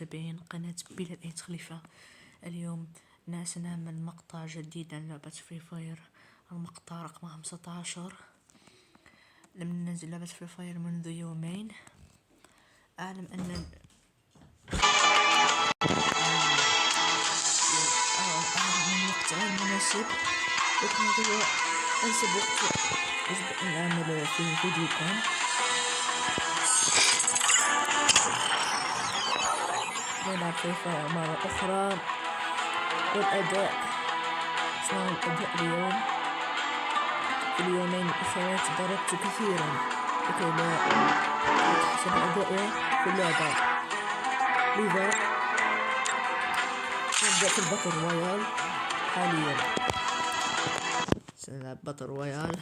متابعين قناة بلا أي تخليفة. اليوم سنعمل مقطع جديد عن لعبة فري فاير، المقطع رقم 15. لم ننزل لعبة فري فاير منذ يومين. أعلم أن من الوقت غير مناسب، لكن هذا هو أنسب وقت يجب أن أعمل فيه فيديوكم. نلعب فري فاير مرة أخرى، والأداء سنرى الأداء اليوم. في اليومين الأخيرين تدربت كثيرا لكي لا يتحسن أدائي في اللعبة، لذا نبدأ في الباتل رويال. حاليا سنلعب باتل رويال.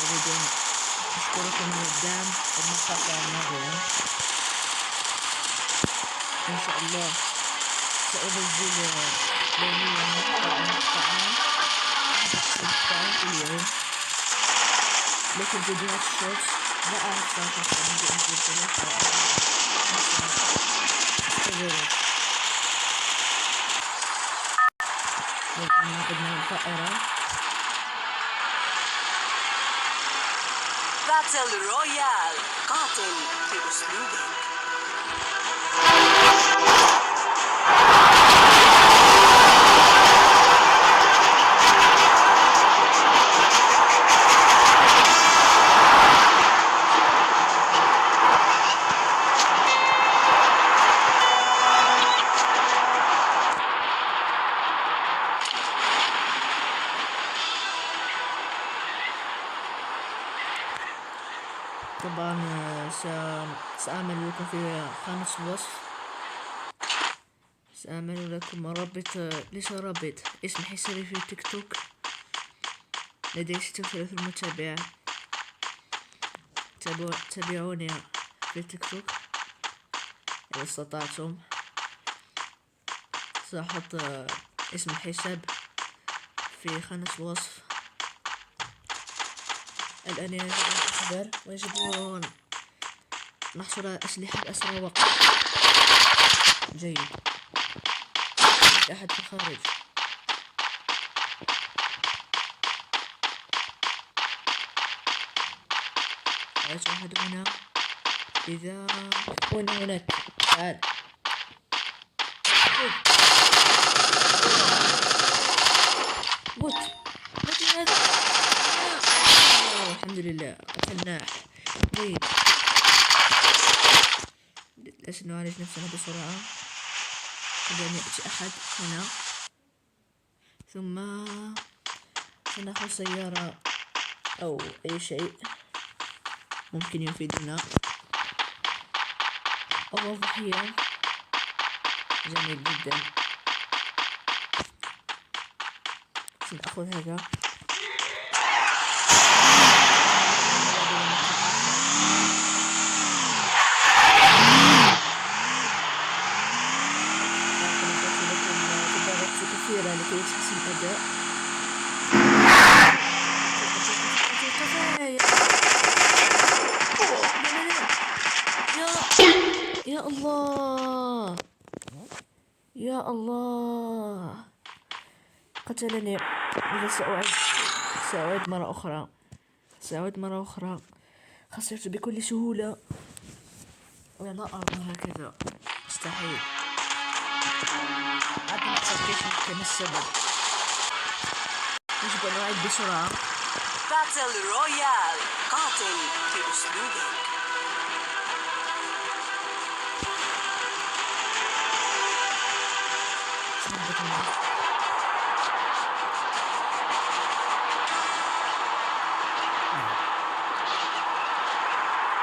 أريد أن أشكركم على الدعم في المقاطع الماضية. إن شاء الله سأنزل يوميا مقطعين في اليوم، لكن فيديوهات الشورتس لا أعرف صراحة متى أنزل ثلاثة أو أربعة. والآن نقدنا الطائرة. باتل رويال، قاتل بأسلوبك. طبعا سأعمل لكم في خانة الوصف، سأعمل لكم رابط، ليس رابط، اسم حسابي في تيك توك. لدي 36 متابع، تابعوني في تيك توك إذا استطعتم. سأحط اسم الحساب في خانة الوصف. الآن يجب أن أحضر، ويجب أن نحصل على أسلحة بأسرع وقت. جيد، أحد في الخارج. رأيت أحد هنا. إذا وين هناك؟ تعال. موت هذا. الحمد لله قتلناه. جيد، لازم نعالج نفسنا بسرعة قبل أن يأتي أحد هنا. ثم سنأخذ سيارة أو أي شيء ممكن يفيدنا، أو ضحية. جميل جدا، سنأخذ هذا. كثيرا لكي يتحسن الأداء. يا الله، يا الله، قتلني. إذا سأعود مرة أخرى. خسرت بكل سهولة. أنا لا أرضى هكذا، مستحيل. عدم التركيز كان السبب. يجب أن أعيد بسرعة. باتل رويال، قاتل بأسلوبك.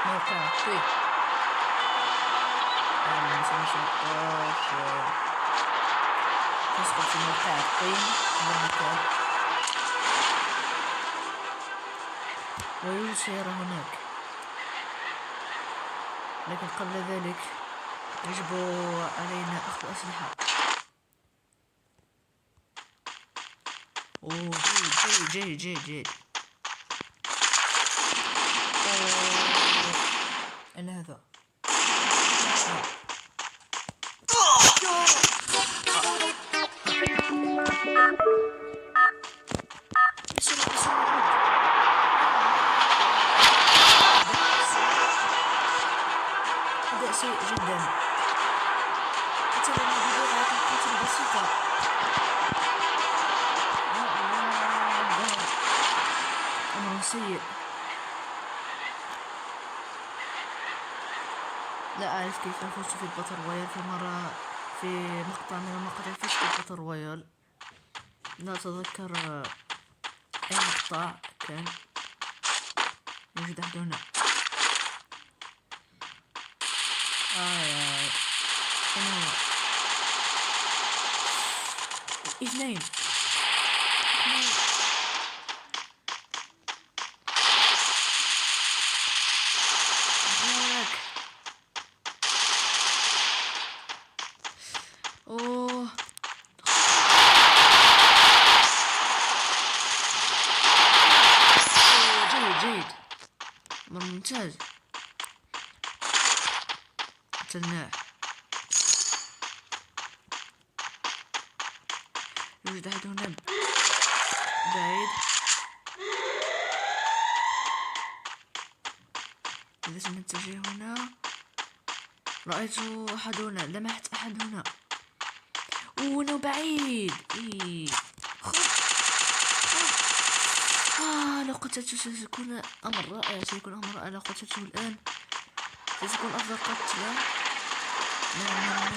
موقع طيب. تسقط في موقع الطين. ويوجد سيارة هناك، لكن قبل ذلك يجب علينا أخذ أسلحة. أوه، جيد. أنا هذا. أداء سيء جدا. قتلني ببضعة قتل بسيطة. أمر سيء. لا أعرف كيف فزت في الباتل رويال في مقطع من المقاطع فزت في الباتل رويال. لا أتذكر أي مقطع كان. يوجد أحد هنا. أنا هو. اثنين. أوه. جيد ممتاز. قتلناه. يوجد أحد هنا بعيد. إذا سنتجه هنا. رأيت أحد هنا. لمحت أحد هنا. أوه بعيد. لو قتلته سيكون أمر رائع. لو قتلته الآن سيكون أفضل قتلة. نعم.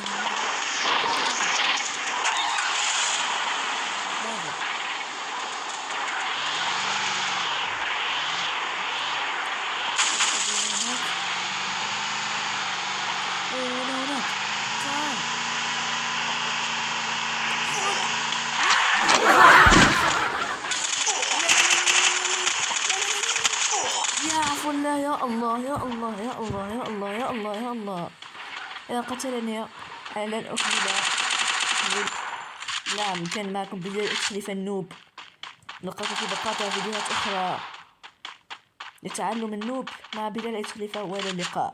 لا يا الله يا الله يا الله يا الله يا الله يا الله. إذا قتلني أنا لن أكمل. نعم كان معكم بلال إكس النوب. نلقاكم في مقاطع فيديوهات أخرى لتعلم النوب مع بلال إكس. وإلى اللقاء.